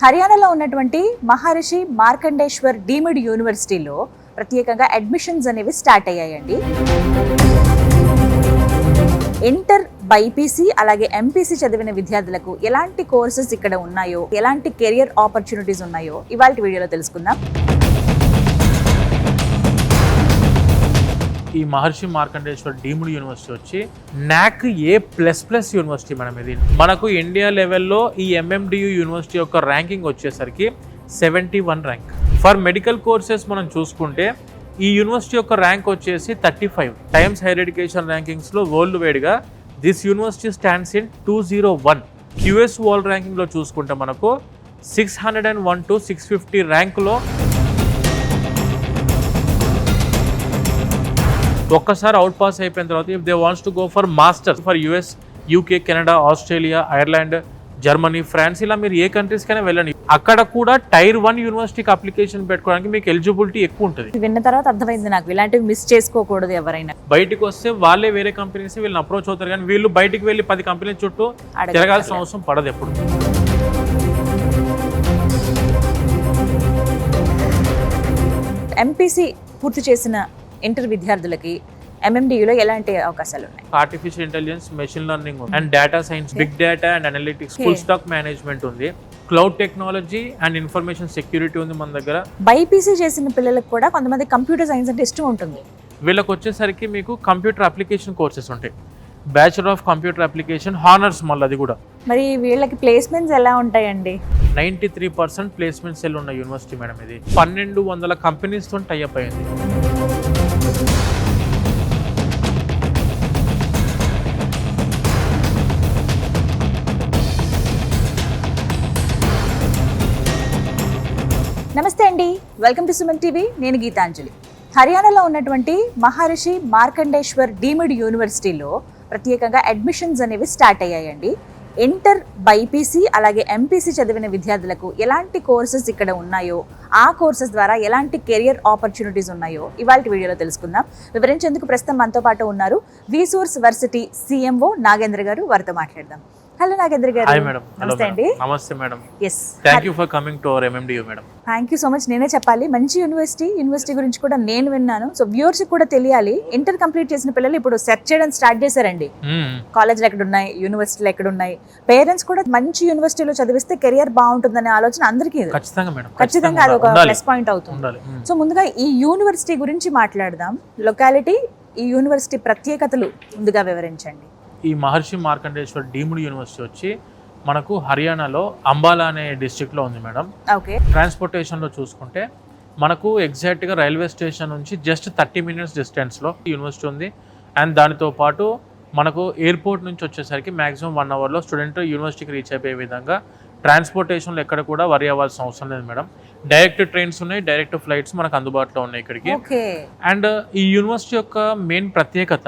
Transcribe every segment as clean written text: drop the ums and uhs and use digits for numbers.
హర్యానాలో ఉన్నటువంటి మహర్షి మార్కండేశ్వర్ డీమ్డ్ యూనివర్సిటీలో ప్రత్యేకంగా అడ్మిషన్స్ అనేవి స్టార్ట్ అయ్యాయండి. ఇంటర్ బైపీసీ అలాగే ఎంపీసీ చదివిన విద్యార్థులకు ఎలాంటి కోర్సెస్ ఇక్కడ ఉన్నాయో, ఎలాంటి కెరియర్ ఆపర్చునిటీస్ ఉన్నాయో ఇవాళ వీడియోలో తెలుసుకుందాం. ఈ మహర్షి మార్కండేశ్వర్ డీమ్డ్ యూనివర్సిటీ వచ్చి నాక్ A++ యూనివర్సిటీ మేడం. ఇది మనకు ఇండియా లెవెల్లో ఈ MMDU యూనివర్సిటీ యొక్క ర్యాంకింగ్ వచ్చేసరికి 71 ర్యాంక్. ఫర్ మెడికల్ కోర్సెస్ మనం చూసుకుంటే ఈ యూనివర్సిటీ యొక్క ర్యాంక్ వచ్చేసి 35. టైమ్స్ హైయర్ ఎడ్యుకేషన్ ర్యాంకింగ్స్లో వరల్డ్ వైడ్గా this university stands in 201. QS world ర్యాంకింగ్లో చూసుకుంటే మనకు 601 to 650 ర్యాంకులో ఒక్కసారి అవుట్ పాస్ అయిపోయిన తర్వాత if they wants to go for masters for US, UK, Canada, Australia, Ireland, Germany, France, ఇలా మీరు ఏ కంట్రీస్ కైనా వెళ్ళండి. అక్కడ కూడా Tier 1 యూనివర్సిటీకి అప్లికేషన్ పెట్టుకోవడానికి మీకు ఎలిజిబిలిటీ ఎక్కువ ఉంటుంది. విన్న తర్వాత అర్థమైంది నాకు, ఇలాంటివి మిస్ చేసుకోకూడదు. ఎవరైనా బయటకు వస్తే వాళ్ళే వేరే కంపెనీస్ వీళ్ళని అప్రోచ్ అవుతారు, కానీ వీళ్ళు బయటికి వెళ్ళి 10 కంపెనీల చుట్టూ తిరగాల్సిన అవసరం పడదు ఎప్పుడు. ఎంపీసీ పూర్తి చేసిన ఇంటర్ విద్యార్థులకి MMDUలో ఎలాంటి అవకాశాలు ఉన్నాయి? Artificial intelligence, machine learning and data science, big data and analytics, full stack management ఉంది, cloud technology and information security ఉంది మన దగ్గర. బైపీసీ చేసిన పిల్లలకు కూడా కొంతమంది కంప్యూటర్ సైన్స్ అంటే ఇష్టం ఉంటుంది. వీళ్ళకి వచ్చేసరికి మీకు కంప్యూటర్ అప్లికేషన్ కోర్సెస్ ఉంటాయి. Bachelor of computer application, honours మళ్ళీ అది కూడా. మరి వీళ్ళకి ప్లేస్మెంట్స్ ఎలా ఉంటాయండి? 93% ప్లేస్మెంట్ సెల్ ఉన్న యూనివర్సిటీ మేడం. ఇది 1200 కంపెనీస్తో టైఅప్ అయింది. నమస్తే అండి, వెల్కమ్ టు సుమన్ టీవీ. నేను గీతాంజలి. హర్యానాలో ఉన్నటువంటి మహర్షి మార్కండేశ్వర్ డీమ్డ్ యూనివర్సిటీలో ప్రత్యేకంగా అడ్మిషన్స్ అనేవి స్టార్ట్ అయ్యాయండి. ఇంటర్ బైపీసీ అలాగే ఎంపీసీ చదివిన విద్యార్థులకు ఎలాంటి కోర్సెస్ ఇక్కడ ఉన్నాయో, ఆ కోర్సెస్ ద్వారా ఎలాంటి కెరియర్ ఆపర్చునిటీస్ ఉన్నాయో ఇవాళ వీడియోలో తెలుసుకుందాం. వివరించేందుకు ప్రస్తుతం మనతో పాటు ఉన్నారు విసోర్స్ వర్సిటీ CMO నాగేంద్ర గారు. వారితో మాట్లాడదాం. హలో నాగేంద్ర గారు. నమస్తే అండి. నమస్తే madam. Yes, thank you for coming to our MMDU madam. Thank you so much. నేనే చెప్పాలి, మంచి యూనివర్సిటీ గురించి కూడా నేను విన్నాను. సో వ్యూవర్స్ కూడా తెలియాలి. ఇంటర్ కంప్లీట్ చేసిన పిల్లలు ఇప్పుడు సెర్చ్ చేయడం స్టార్ట్ చేశారండి. కాలేజ్లు ఎక్కడ ఉన్నాయి, యూనివర్సిటీలు ఎక్కడ ఉన్నాయి. పేరెంట్స్ కూడా మంచి యూనివర్సిటీలో చదివిస్తే కెరియర్ బాగుంటుందనే ఆలోచన అందరికీ ఖచ్చితంగా అది ఒక ప్లస్ పాయింట్ అవుతుంది. సో ముందుగా ఈ యూనివర్సిటీ గురించి మాట్లాడదాం. లొకాలిటీ, ఈ యూనివర్సిటీ ప్రత్యేకతలు ముందుగా వివరించండి. ఈ మహర్షి మార్కండేశ్వర్ డీమ్డ్ యూనివర్సిటీ వచ్చి మనకు హర్యానాలో అంబాలా అనే డిస్ట్రిక్ట్లో ఉంది మేడం. ఓకే. ట్రాన్స్పోర్టేషన్లో చూసుకుంటే మనకు ఎగ్జాక్ట్గా రైల్వే స్టేషన్ నుంచి జస్ట్ 30 minutes డిస్టెన్స్లో యూనివర్సిటీ ఉంది. అండ్ దానితో పాటు మనకు ఎయిర్పోర్ట్ నుంచి వచ్చేసరికి మ్యాక్సిమం 1 hourలో స్టూడెంట్ యూనివర్సిటీకి రీచ్ అయిపోయే విధంగా ట్రాన్స్పోర్టేషన్లో ఎక్కడ కూడా వరి అవ్వాల్సిన అవసరం లేదు మేడం. డైరెక్ట్ ట్రైన్స్ ఉన్నాయి, డైరెక్ట్ ఫ్లైట్స్ మనకు అందుబాటులో ఉన్నాయి ఇక్కడికి. అండ్ ఈ యూనివర్సిటీ యొక్క మెయిన్ ప్రత్యేకత,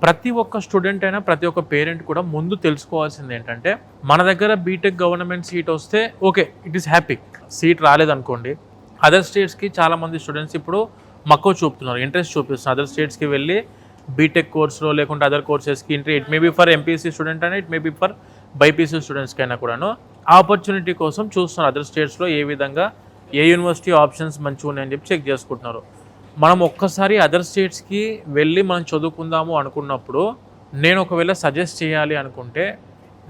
ప్రతి ఒక్క స్టూడెంట్ అయినా ప్రతి ఒక్క పేరెంట్ కూడా ముందు తెలుసుకోవాల్సింది ఏంటంటే, మన దగ్గర బీటెక్ గవర్నమెంట్ సీట్ వస్తే okay, it is happy. Seat రాలేదనుకోండి, అదర్ స్టేట్స్కి చాలామంది స్టూడెంట్స్ ఇప్పుడు మక్కువ చూపుతున్నారు, ఇంట్రెస్ట్ చూపిస్తున్నారు. అదర్ స్టేట్స్కి వెళ్ళి బీటెక్ కోర్సులో లేకుంటే అదర్ కోర్సెస్కి it may be for MPC student అయినా, it may be for BiPC స్టూడెంట్స్కి అయినా కూడాను ఆపర్చునిటీ కోసం చూస్తున్నారు. అదర్ స్టేట్స్లో ఏ విధంగా ఏ యూనివర్సిటీ ఆప్షన్స్ మంచిగా ఉన్నాయని చెప్పి చెక్ చేసుకుంటున్నారు. మనం ఒక్కసారి అదర్ స్టేట్స్కి వెళ్ళి మనం చదువుకుందాము అనుకున్నప్పుడు, నేను ఒకవేళ సజెస్ట్ చేయాలి అనుకుంటే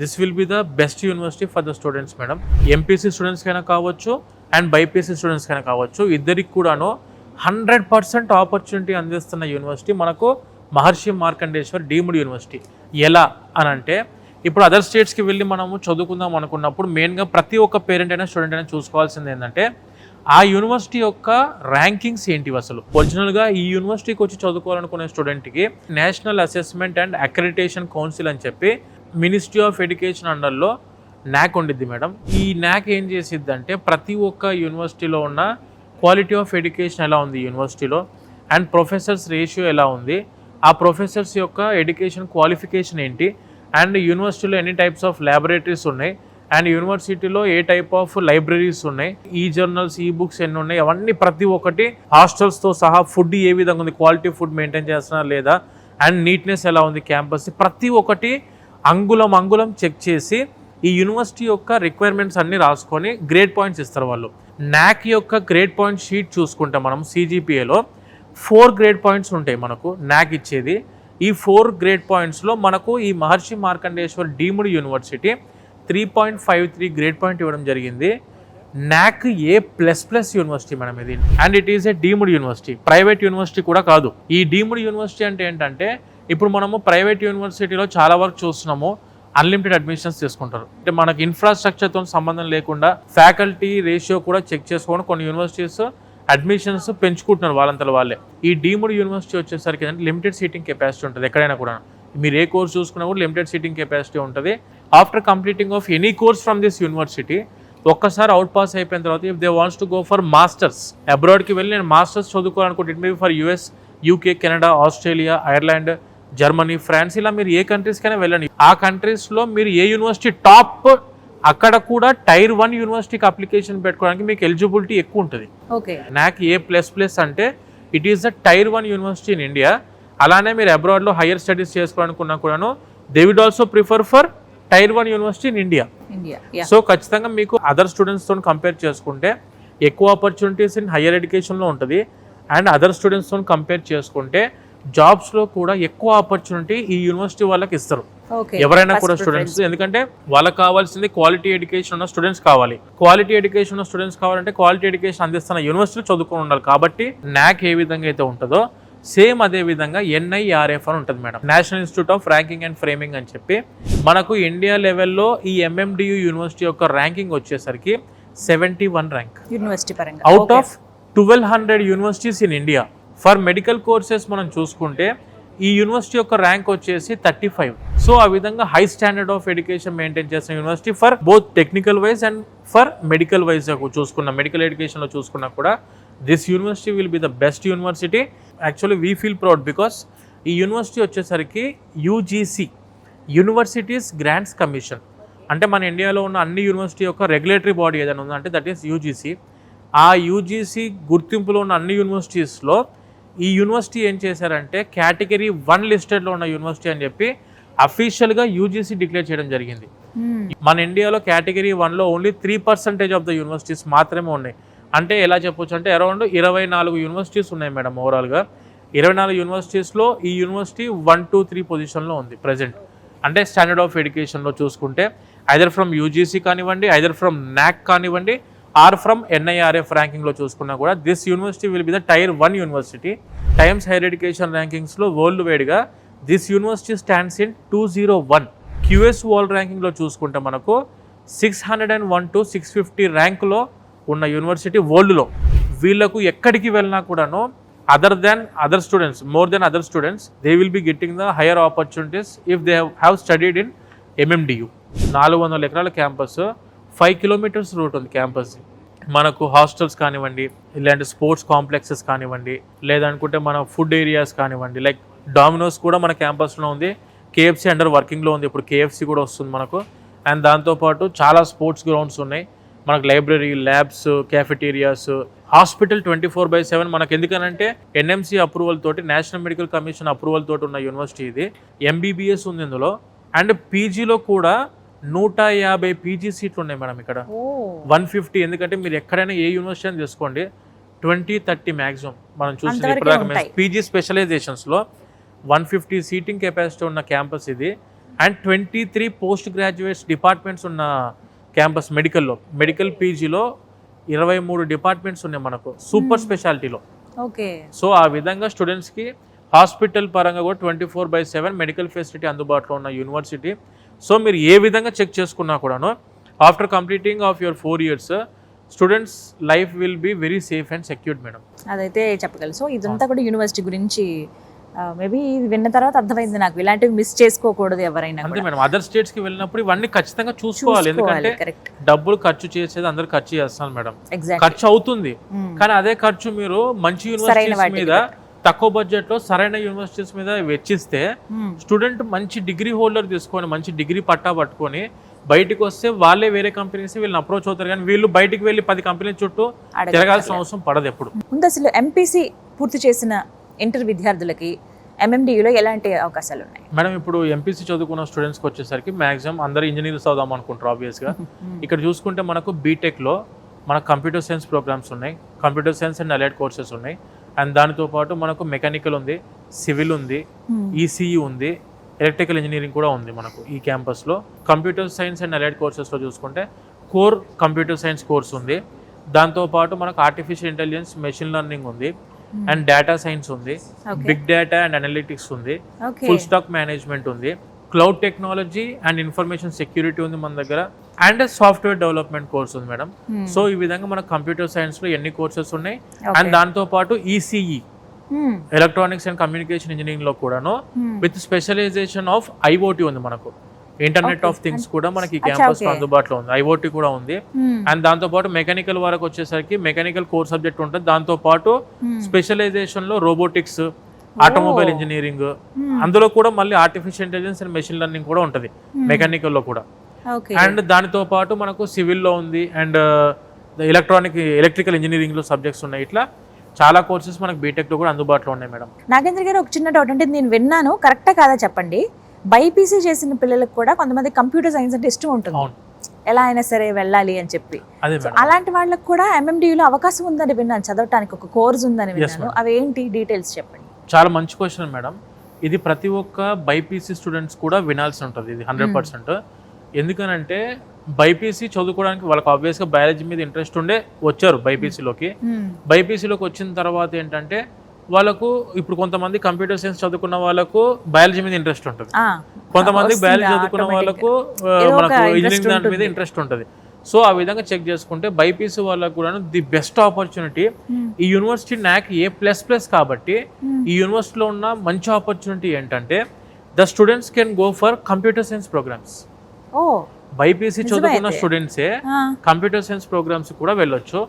this will be the best university for the students madam. MPC స్టూడెంట్స్కైనా కావచ్చు అండ్ బైపీసీ స్టూడెంట్స్కైనా కావచ్చు, ఇద్దరికి కూడాను 100% ఆపర్చునిటీ అందిస్తున్న యూనివర్సిటీ మనకు మహర్షి మార్కండేశ్వర్ డీమ్డ్ యూనివర్సిటీ. ఎలా అని అంటే, ఇప్పుడు అదర్ స్టేట్స్కి వెళ్ళి మనము చదువుకుందాం అనుకున్నప్పుడు మెయిన్గా ప్రతి ఒక్క పేరెంట్ అయినా స్టూడెంట్ అయినా చూసుకోవాల్సింది ఏంటంటే, ఆ యూనివర్సిటీ యొక్క ర్యాంకింగ్స్ ఏంటివి. అసలు ఒరిజినల్గా ఈ యూనివర్సిటీకి వచ్చి చదువుకోవాలనుకునే స్టూడెంట్కి national assessment and accreditation council అని చెప్పి మినిస్ట్రీ ఆఫ్ ఎడ్యుకేషన్ అండర్లో NAC ఉండిద్ది మేడం. ఈ NAC ఏం చేసిద్ది అంటే, ప్రతి ఒక్క యూనివర్సిటీలో ఉన్న క్వాలిటీ ఆఫ్ ఎడ్యుకేషన్ ఎలా ఉంది యూనివర్సిటీలో, అండ్ ప్రొఫెసర్స్ రేషియో ఎలా ఉంది, ఆ ప్రొఫెసర్స్ యొక్క ఎడ్యుకేషన్ క్వాలిఫికేషన్ ఏంటి, అండ్ యూనివర్సిటీలో ఎన్ని టైప్స్ ఆఫ్ ల్యాబొరేటరీస్ ఉన్నాయి, అండ్ యూనివర్సిటీలో ఏ టైప్ ఆఫ్ లైబ్రరీస్ ఉన్నాయి, ఈ జర్నల్స్, ఈ బుక్స్ ఎన్ని ఉన్నాయి, అవన్నీ ప్రతి ఒక్కటి, హాస్టల్స్తో సహా ఫుడ్ ఏ విధంగా ఉంది, క్వాలిటీ ఫుడ్ మెయింటైన్ చేస్తున్నా లేదా, అండ్ నీట్నెస్ ఎలా ఉంది క్యాంపస్, ప్రతి ఒక్కటి అంగుళం చెక్ చేసి ఈ యూనివర్సిటీ యొక్క రిక్వైర్మెంట్స్ అన్ని రాసుకొని గ్రేడ్ పాయింట్స్ ఇస్తారు వాళ్ళు. నాక్ యొక్క గ్రేడ్ పాయింట్ షీట్ చూసుకుంటే మనం సిజిపిఏలో 4 గ్రేడ్ పాయింట్స్ ఉంటాయి మనకు నాక్ ఇచ్చేది. ఈ 4 గ్రేడ్ పాయింట్స్లో మనకు ఈ Maharshi Markandeshwar deemed university 3.53 grade point ఇవ్వడం జరిగింది. నాక్ A++ యూనివర్సిటీ మేడం ఇది, and it is a deemed university, private university కూడా కాదు. ఈ డీమ్డ్ యూనివర్సిటీ అంటే ఏంటంటే ఇప్పుడు మనము ప్రైవేట్ యూనివర్సిటీలో చాలా వరకు చూస్తున్నాము అన్లిమిటెడ్ అడ్మిషన్స్ తీసుకుంటారు. అంటే మనకి ఇన్ఫ్రాస్ట్రక్చర్తో సంబంధం లేకుండా ఫ్యాకల్టీ రేషియో కూడా చెక్ చేసుకొని కొన్ని యూనివర్సిటీస్ అడ్మిషన్స్ పెంచుకుంటున్నారు వాళ్ళంతలో వాళ్ళే. ఈ డీమ్డ్ యూనివర్సిటీ వచ్చేసరికి అంటే లిమిటెడ్ సీటింగ్ కెపాసిటీ ఉంటుంది. ఎక్కడైనా కూడా మీరు ఏ కోర్స్ చూసుకున్నా కూడా లిమిటెడ్ సీటింగ్ కెపాసిటీ ఉంటుంది. After completing of any course from this university ఒక్కసారి అవుట్ పాస్ అయిపోయిన తర్వాత if they wants to go for masters, అబ్రాడ్కి వెళ్ళి నేను మాస్టర్స్ చదువుకోవాలనుకుంటే it may be for US, UK, Canada, Australia, Ireland, Germany, France, ఇలా మీరు ఏ కంట్రీస్కైనా వెళ్ళండి. ఆ కంట్రీస్లో మీరు ఏ యూనివర్సిటీ టాప్ అక్కడ కూడా Tier 1 యూనివర్సిటీకి అప్లికేషన్ పెట్టుకోవడానికి మీకు ఎలిజిబిలిటీ ఎక్కువ ఉంటుంది. నాక్ A++ అంటే it is the Tier 1 university in India. అలానే మీరు అబ్రాడ్లో హైయర్ స్టడీస్ చేసుకోవాలనుకున్నా కూడాను they would also prefer for Tier 1 university in India. So ఖచ్చితంగా మీకు అదర్ స్టూడెంట్స్తో కంపేర్ చేసుకుంటే ఎక్కువ ఆపర్చునిటీస్ ఇన్ హైయర్ ఎడ్యుకేషన్లో ఉంటుంది. అండ్ అదర్ స్టూడెంట్స్తో కంపేర్ చేసుకుంటే జాబ్స్లో కూడా ఎక్కువ ఆపర్చునిటీ ఈ యూనివర్సిటీ వాళ్ళకి ఇస్తారు ఎవరైనా కూడా స్టూడెంట్స్. ఎందుకంటే వాళ్ళకి కావాల్సింది క్వాలిటీ ఎడ్యుకేషన్ ఉన్న స్టూడెంట్స్ కావాలి. క్వాలిటీ ఎడ్యుకేషన్ ఉన్న స్టూడెంట్స్ కావాలంటే క్వాలిటీ ఎడ్యుకేషన్ అందిస్తున్న యూనివర్సిటీలో చదువుకొని ఉండాలి. కాబట్టి నాక్ ఏ విధంగా అయితే ఉంటుందో సేమ్ అదే విధంగా NIRF అని ఉంటుంది madam, national institute of ranking and framing అని చెప్పి. మనకు ఇండియా లెవెల్లో ఈ MMDU యూనివర్సిటీ యొక్క ర్యాంకింగ్ వచ్చేసరికి 71 ర్యాంక్ యూనివర్సిటీ పరంగా out of 1200 universities in India. For medical courses మనం చూసుకుంటే ఈ యూనివర్సిటీ యొక్క ర్యాంక్ వచ్చేసి 35. సో ఆ విధంగా high standard of education maintain చేసిన university for both technical wise and for medical wise చూసుకున్న, మెడికల్ ఎడ్యుకేషన్లో చూసుకున్నా కూడా this university will be the best university. Actually we feel proud because ఈ యూనివర్సిటీ వచ్చేసరికి UGC, యూనివర్సిటీస్ గ్రాంట్స్ కమిషన్, అంటే మన ఇండియాలో ఉన్న అన్ని యూనివర్సిటీ యొక్క రెగ్యులేటరీ బాడీ ఏదైనా ఉందంటే దట్ ఈస్ UGC. ఆ UGC గుర్తింపులో ఉన్న అన్ని యూనివర్సిటీస్లో ఈ యూనివర్సిటీ ఏం చేశారంటే కేటగిరీ 1 లిస్టెడ్లో ఉన్న యూనివర్సిటీ అని చెప్పి అఫీషియల్గా UGC డిక్లేర్ చేయడం జరిగింది. మన ఇండియాలో కేటగిరీ 1లో ఓన్లీ 3% ఆఫ్ ద యూనివర్సిటీస్ మాత్రమే ఉన్నాయి. అంటే ఎలా చెప్పొచ్చు అంటే అరౌండ్ 24 యూనివర్సిటీస్ ఉన్నాయి మేడం ఓవరాల్గా. 24 యూనివర్సిటీస్లో ఈ యూనివర్సిటీ 1, 2, 3 పొజిషన్లో ఉంది ప్రజెంట్. అంటే స్టాండర్డ్ ఆఫ్ ఎడ్యుకేషన్లో చూసుకుంటే ఐదర్ ఫ్రమ్ UGC కానివ్వండి, ఐదర్ ఫ్రమ్ నాక్ కానివ్వండి, ఆర్ ఫ్రమ్ NIRF ర్యాంకింగ్లో చూసుకున్నా కూడా this university will be the Tier 1 university. Times Higher Education ర్యాంకింగ్స్లో వరల్డ్ వైడ్గా this university stands in 201. QS world ర్యాంకింగ్లో చూసుకుంటే మనకు 601 to 650 ర్యాంకులో ఉన్న యూనివర్సిటీ వరల్డ్లో. వీళ్ళకు ఎక్కడికి వెళ్ళినా కూడాను other students, more than other students, they will be getting the higher opportunities if they have studied in MMDU. 400 ఎకరాల క్యాంపస్, 5 కిలోమీటర్స్ రూట్ ఉంది క్యాంపస్. మనకు హాస్టల్స్ కానివ్వండి, ఇలాంటి స్పోర్ట్స్ కాంప్లెక్సెస్ కానివ్వండి, లేదనుకుంటే మన ఫుడ్ ఏరియాస్ కానివ్వండి, లైక్ డామినోస్ కూడా మన క్యాంపస్లో ఉంది, KFC అండర్ వర్కింగ్లో ఉంది, ఇప్పుడు KFC కూడా వస్తుంది మనకు. అండ్ దాంతోపాటు చాలా స్పోర్ట్స్ గ్రౌండ్స్ ఉన్నాయి మనకు, లైబ్రరీ, ల్యాబ్స్, క్యాఫెటీరియాస్, హాస్పిటల్ 24/7 మనకు. ఎందుకనంటే NMC అప్రూవల్ తోటి, నేషనల్ మెడికల్ కమిషన్ అప్రూవల్ తోటి ఉన్న యూనివర్సిటీ ఇది. MBBS ఉంది ఇందులో. అండ్ PGలో కూడా 150 PG సీట్లు ఉన్నాయి మేడం ఇక్కడ, 150. ఎందుకంటే మీరు ఎక్కడైనా ఏ యూనివర్సిటీ అని తీసుకోండి 20-30 మ్యాక్సిమం మనం చూసిన ఇప్పటిదాకా PG స్పెషలైజేషన్స్లో 150 సీటింగ్ కెపాసిటీ ఉన్న క్యాంపస్ ఇది. అండ్ 23 పోస్ట్ గ్రాడ్యుయేట్స్ డిపార్ట్మెంట్స్ ఉన్న క్యాంపస్ మెడికల్లో. మెడికల్ PGలో 23 డిపార్ట్మెంట్స్ ఉన్నాయి మనకు సూపర్ స్పెషాలిటీలో. సో ఆ విధంగా స్టూడెంట్స్కి హాస్పిటల్ పరంగా కూడా 24/7 మెడికల్ ఫెసిలిటీ అందుబాటులో ఉన్న యూనివర్సిటీ. సో మీరు ఏ విధంగా చెక్ చేసుకున్నా కూడాను after completing of your 4 years students life will be very safe and secured madam. అదైతే చెప్పగలరు. సో ఇదంతా కూడా యూనివర్సిటీ గురించి మేబీ విన్న తర్వాత అర్థమైంది నాకు, ఇలాంటివి మిస్ చేసుకోకూడదు ఎవరైనా. అంతే మేడం, అదర్ స్టేట్స్ కి వెళ్ళినప్పుడు ఇవన్నీ ఖచ్చితంగా చూసుకోవాలి. ఎందుకంటే డబ్బులు ఖర్చు చేసేది అందరు ఖర్చు చేస్తాను మేడం, ఖర్చు అవుతుంది. కానీ అదే ఖర్చు మీరు మంచి యూనివర్సిటీస్ మీద తక్కువ బడ్జెట్ లో సరైన యూనివర్సిటీస్ మీద వెచ్చిస్తే స్టూడెంట్ మంచి డిగ్రీ హోల్డర్ తీసుకొని మంచి డిగ్రీ పట్టా పట్టుకొని బయటకు వస్తే వాళ్ళే వేరే కంపెనీస్ వీళ్ళని అప్రోచ్ అవుతారు. కానీ వీళ్ళు బయటికి వెళ్ళి 10 కంపెనీల చుట్టూ తిరగాల్సిన అవసరం పడదు ఎప్పుడు. ముందు అసలు MPC పూర్తి చేసిన ఇంటర్ విద్యార్థులకి MMDUలో ఎలాంటి అవకాశాలు ఉన్నాయి? మేడం ఇప్పుడు ఎంపీసీ చదువుకున్న స్టూడెంట్స్కి వచ్చేసరికి మాక్సిమం అందరూ ఇంజనీర్స్ అవుదాం అనుకుంటారు ఆబ్వియస్గా. ఇక్కడ చూసుకుంటే మనకు బీటెక్లో మనకు కంప్యూటర్ సైన్స్ ప్రోగ్రామ్స్ ఉన్నాయి, computer science and allied courses ఉన్నాయి. అండ్ దానితో పాటు మనకు మెకానికల్ ఉంది, సివిల్ ఉంది, ఈసీఈ ఉంది, ఎలక్ట్రికల్ ఇంజనీరింగ్ కూడా ఉంది మనకు ఈ క్యాంపస్లో. కంప్యూటర్ సైన్స్ అండ్ అలైడ్ కోర్సెస్లో చూసుకుంటే కోర్ కంప్యూటర్ సైన్స్ కోర్స్ ఉంది, దాంతోపాటు మనకు ఆర్టిఫిషియల్ ఇంటెలిజెన్స్, మెషిన్ లెర్నింగ్ ఉంది, అండ్ డేటా సైన్స్ ఉంది, బిగ్ డేటా అండ్ అనలిటిక్స్ ఉంది, ఫుల్ స్టాక్ మేనేజ్మెంట్ ఉంది, cloud technology and information security ఉంది మన దగ్గర, అండ్ సాఫ్ట్వేర్ డెవలప్మెంట్ కోర్స్ ఉంది మేడం. సో ఈ విధంగా మనకు కంప్యూటర్ సైన్స్ లో ఎన్ని కోర్సెస్ ఉన్నాయి. అండ్ దాంతో పాటు ECE electronics and communication engineering లో కూడాను విత్ స్పెషలైజేషన్ ఆఫ్ ఐఓటీ ఉంది మనకు. ఇంటర్నెట్ ఆఫ్ థింగ్స్ కూడా మనకి ఈ క్యాంపస్ లో అందుబాటులో ఉంది, ఐఓటీ కూడా ఉంది. అండ్ దాంతో పాటు మెకానికల్ వరకు వచ్చేసరికి మెకానికల్ కోర్ సబ్జెక్ట్ ఉంటుంది, దాంతో పాటు స్పెషలైజేషన్ లో రోబోటిక్స్, ఆటోమొబైల్ ఇంజనీరింగ్, అందులో కూడా మళ్ళీ artificial intelligence and machine learning కూడా ఉంటుంది మెకానికల్ లో కూడా. అండ్ దానితో పాటు మనకు సివిల్ లో ఉంది, అండ్ ఎలక్ట్రికల్ ఇంజనీరింగ్ లో సబ్జెక్ట్స్ ఉన్నాయి. ఇట్లా చాలా కోర్సెస్ మనకు బీటెక్ లో కూడా అందుబాటులో ఉన్నాయి మేడం. నాగేంద్ర గారు, ఒక చిన్న డౌట్, అంటే నేను విన్నాను, కరెక్టా కాదా చెప్పండి, బైపీసీ చేసిన పిల్లలకు కూడా కొంతమంది కంప్యూటర్ సైన్స్ అంటే ఇష్టం ఉంటుంది, ఎలా అయినా సరే వెళ్ళాలి అని చెప్పి. అలాంటి వాళ్ళకి కూడా MMDUలో అవకాశం ఉందని విన్నాను, చదవటానికి ఒక కోర్స్ ఉందని విన్నాను. అవి ఏంటి డీటెయిల్స్ చెప్పండి. చాలా మంచి క్వశ్చన్ మేడం. ఇది ప్రతి ఒక్క బైపీసీ స్టూడెంట్స్ కూడా వినాల్సి ఉంటుంది, ఇది 100%. ఎందుకనంటే బైపీసీ చదువుకోవడానికి వాళ్ళకి ఆబ్వియస్గా బయాలజీ మీద ఇంట్రెస్ట్ ఉండే వచ్చారు బైపీసీలోకి. బైపీసీలోకి వచ్చిన తర్వాత ఏంటంటే వాళ్ళకు ఇప్పుడు కొంతమంది కంప్యూటర్ సైన్స్ చదువుకున్న వాళ్ళకు బయాలజీ మీద ఇంట్రెస్ట్ ఉంటుంది, కొంతమంది బయాలజీ చదువుకున్న వాళ్ళకు మనకు ఇంజనీరింగ్ దాని మీద ఇంట్రెస్ట్ ఉంటుంది. సో ఆ విధంగా చెక్ చేసుకుంటే బైపీసీ వాళ్ళకు కూడా ది బెస్ట్ ఆపర్చునిటీ ఈ యూనివర్సిటీ NAC A++ కాబట్టి ఈ యూనివర్సిటీలో ఉన్న మంచి ఆపర్చునిటీ ఏంటంటే the students can go for computer science programmes. BiPC చదువుకున్న స్టూడెంట్సే కంప్యూటర్ సైన్స్ ప్రోగ్రామ్స్ కూడా వెళ్ళొచ్చు.